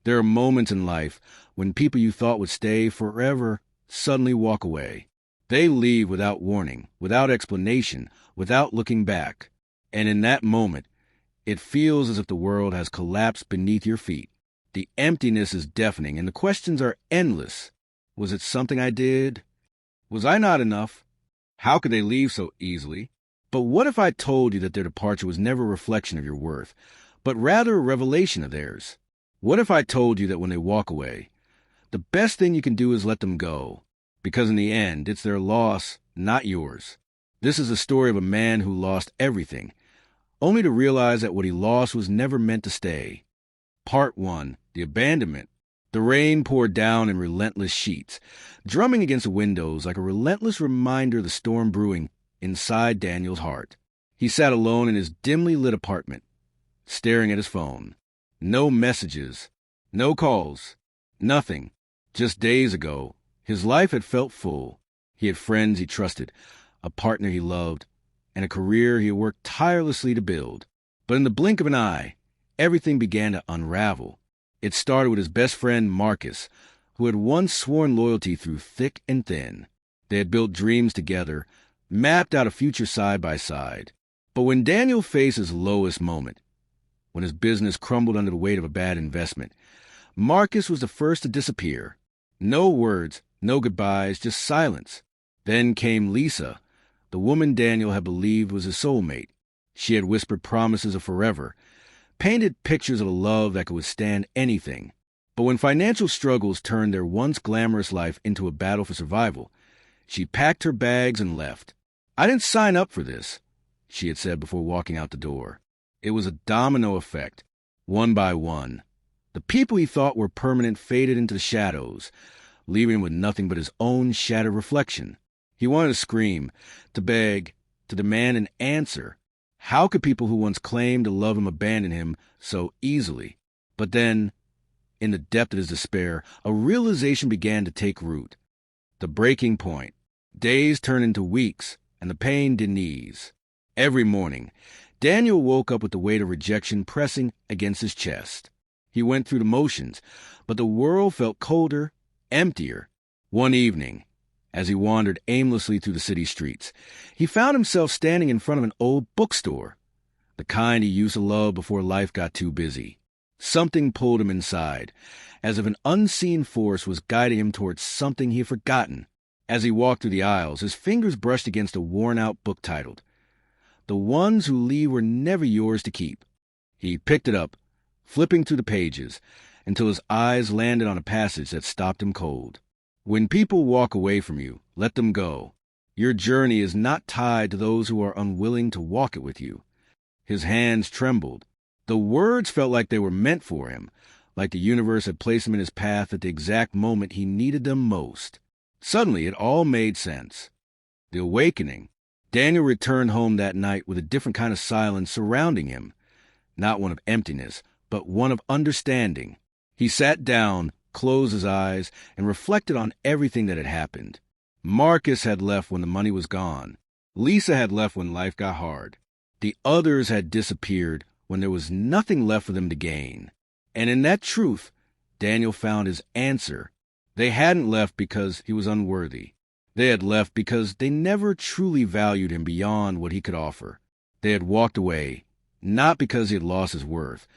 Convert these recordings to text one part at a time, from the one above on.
There are moments in life when people you thought would stay forever suddenly walk away. They leave without warning, without explanation, without looking back. And in that moment, it feels as if the world has collapsed beneath your feet. The emptiness is deafening, and the questions are endless. Was it something I did? Was I not enough? How could they leave so easily? But what if I told you that their departure was never a reflection of your worth, but rather a revelation of theirs? What if I told you that when they walk away, the best thing you can do is let them go, because in the end, it's their loss, not yours. This is the story of a man who lost everything, only to realize that what he lost was never meant to stay. Part 1. The Abandonment. The rain poured down in relentless sheets, drumming against the windows like a relentless reminder of the storm brewing inside Daniel's heart. He sat alone in his dimly lit apartment, staring at his phone. No messages, no calls, nothing. Just days ago, his life had felt full. He had friends he trusted, a partner he loved, and a career he had worked tirelessly to build. But in the blink of an eye, everything began to unravel. It started with his best friend, Marcus, who had once sworn loyalty through thick and thin. They had built dreams together, mapped out a future side by side. But when Daniel faced his lowest moment, when his business crumbled under the weight of a bad investment, Marcus was the first to disappear. No words, no goodbyes, just silence. Then came Lisa, the woman Daniel had believed was his soulmate. She had whispered promises of forever, painted pictures of a love that could withstand anything. But when financial struggles turned their once glamorous life into a battle for survival, she packed her bags and left. "I didn't sign up for this," she had said before walking out the door. It was a domino effect, one by one. The people he thought were permanent faded into the shadows, leaving him with nothing but his own shattered reflection. He wanted to scream, to beg, to demand an answer. How could people who once claimed to love him abandon him so easily? But then, in the depth of his despair, a realization began to take root. The breaking point. Days turned into weeks, and the pain didn't ease. Every morning, Daniel woke up with the weight of rejection pressing against his chest. He went through the motions, but the world felt colder, emptier. One evening, as he wandered aimlessly through the city streets, he found himself standing in front of an old bookstore, the kind he used to love before life got too busy. Something pulled him inside, as if an unseen force was guiding him towards something he had forgotten. As he walked through the aisles, his fingers brushed against a worn-out book titled, "The Ones Who Leave Were Never Yours to Keep." He picked it up, flipping through the pages, until his eyes landed on a passage that stopped him cold. When people walk away from you, let them go. Your journey is not tied to those who are unwilling to walk it with you. His hands trembled. The words felt like they were meant for him, like the universe had placed them in his path at the exact moment he needed them most. Suddenly, it all made sense. The awakening. Daniel returned home that night with a different kind of silence surrounding him, not one of emptiness, but one of understanding. He sat down, closed his eyes, and reflected on everything that had happened. Marcus had left when the money was gone. Lisa had left when life got hard. The others had disappeared when there was nothing left for them to gain. And in that truth, Daniel found his answer. They hadn't left because he was unworthy. They had left because they never truly valued him beyond what he could offer. They had walked away, not because he had lost his worth,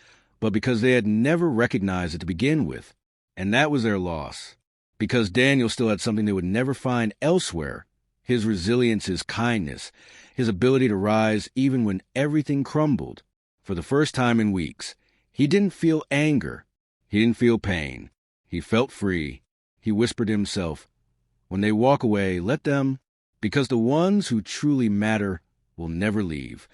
but because they had never recognized it to begin with. And that was their loss. Because Daniel still had something they would never find elsewhere. His resilience, his kindness, his ability to rise even when everything crumbled. For the first time in weeks, he didn't feel anger. He didn't feel pain. He felt free. He whispered to himself, "When they walk away, let them, because the ones who truly matter will never leave."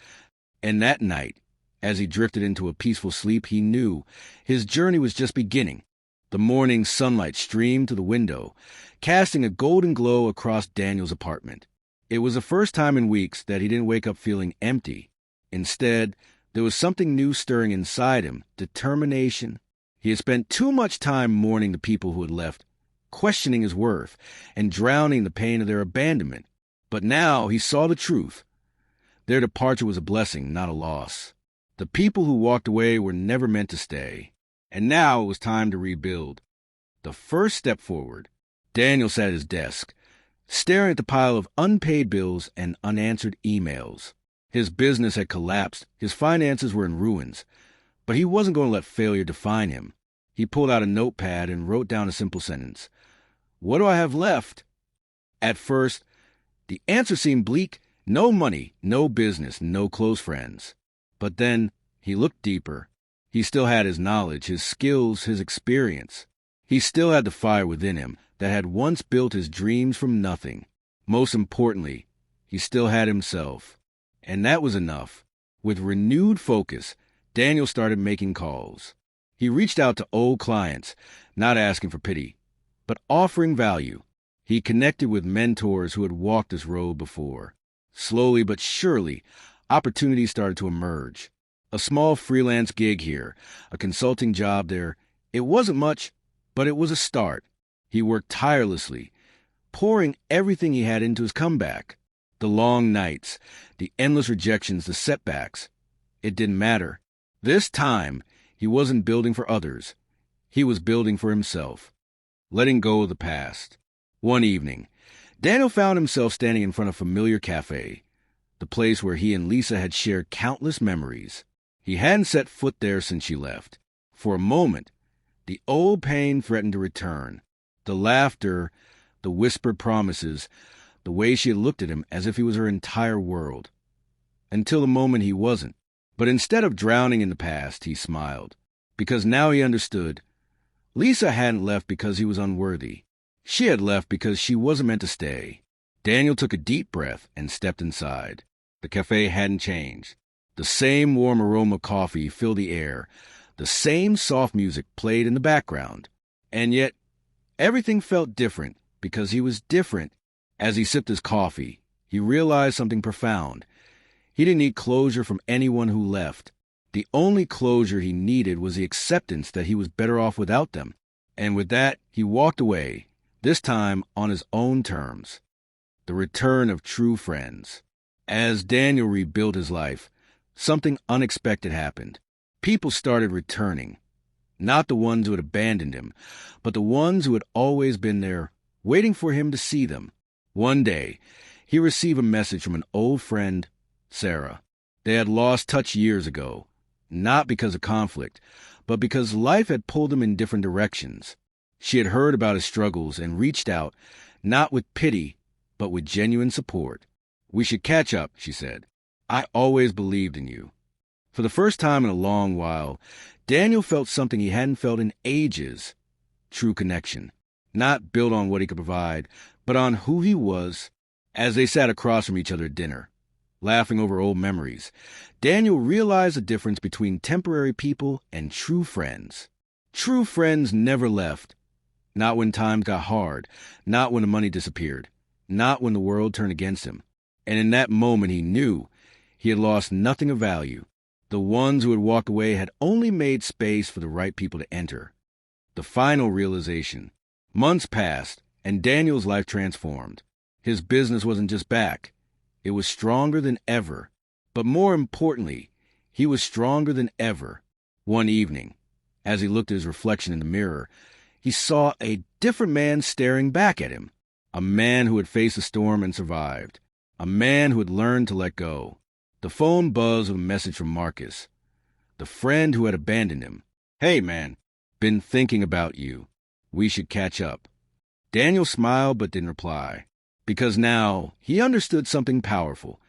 And that night, as he drifted into a peaceful sleep, he knew his journey was just beginning. The morning sunlight streamed to the window, casting a golden glow across Daniel's apartment. It was the first time in weeks that he didn't wake up feeling empty. Instead, there was something new stirring inside him, determination. He had spent too much time mourning the people who had left, questioning his worth, and drowning the pain of their abandonment. But now he saw the truth. Their departure was a blessing, not a loss. The people who walked away were never meant to stay. And now it was time to rebuild. The first step forward. Daniel sat at his desk, staring at the pile of unpaid bills and unanswered emails. His business had collapsed, his finances were in ruins, but he wasn't going to let failure define him. He pulled out a notepad and wrote down a simple sentence. What do I have left? At first, the answer seemed bleak. No money, no business, no close friends. But then he looked deeper. He still had his knowledge, his skills, his experience. He still had the fire within him that had once built his dreams from nothing. Most importantly, he still had himself. And that was enough. With renewed focus, Daniel started making calls. He reached out to old clients, not asking for pity, but offering value. He connected with mentors who had walked this road before. Slowly but surely, opportunities started to emerge. A small freelance gig here, a consulting job there. It wasn't much, but it was a start. He worked tirelessly, pouring everything he had into his comeback. The long nights, the endless rejections, the setbacks. It didn't matter. This time, he wasn't building for others. He was building for himself, letting go of the past. One evening, Daniel found himself standing in front of a familiar cafe, the place where he and Lisa had shared countless memories. He hadn't set foot there since she left. For a moment, the old pain threatened to return. The laughter, the whispered promises, the way she had looked at him as if he was her entire world. Until the moment he wasn't. But instead of drowning in the past, he smiled. Because now he understood. Lisa hadn't left because he was unworthy. She had left because she wasn't meant to stay. Daniel took a deep breath and stepped inside. The cafe hadn't changed. The same warm aroma of coffee filled the air. The same soft music played in the background. And yet, everything felt different because he was different. As he sipped his coffee, he realized something profound. He didn't need closure from anyone who left. The only closure he needed was the acceptance that he was better off without them. And with that, he walked away, this time on his own terms. The return of true friends. As Daniel rebuilt his life, something unexpected happened. People started returning. Not the ones who had abandoned him, but the ones who had always been there, waiting for him to see them. One day, he received a message from an old friend, Sarah. They had lost touch years ago, not because of conflict, but because life had pulled them in different directions. She had heard about his struggles and reached out, not with pity, but with genuine support. We should catch up, she said. I always believed in you. For the first time in a long while, Daniel felt something he hadn't felt in ages. True connection. Not built on what he could provide, but on who he was. As they sat across from each other at dinner, laughing over old memories, Daniel realized the difference between temporary people and true friends. True friends never left. Not when times got hard, not when the money disappeared, not when the world turned against him. And in that moment he knew he had lost nothing of value. The ones who had walked away had only made space for the right people to enter. The final realization. Months passed, and Daniel's life transformed. His business wasn't just back. It was stronger than ever. But more importantly, he was stronger than ever. One evening, as he looked at his reflection in the mirror, he saw a different man staring back at him. A man who had faced a storm and survived. A man who had learned to let go. The phone buzzed with a message from Marcus, the friend who had abandoned him. Hey, man, been thinking about you. We should catch up. Daniel smiled but didn't reply, because now he understood something powerful.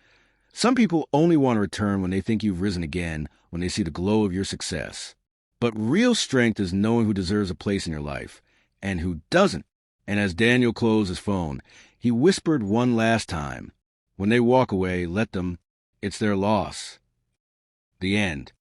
Some people only want to return when they think you've risen again, when they see the glow of your success. But real strength is knowing who deserves a place in your life, and who doesn't. And as Daniel closed his phone, he whispered one last time, when they walk away, let them. It's their loss. The end.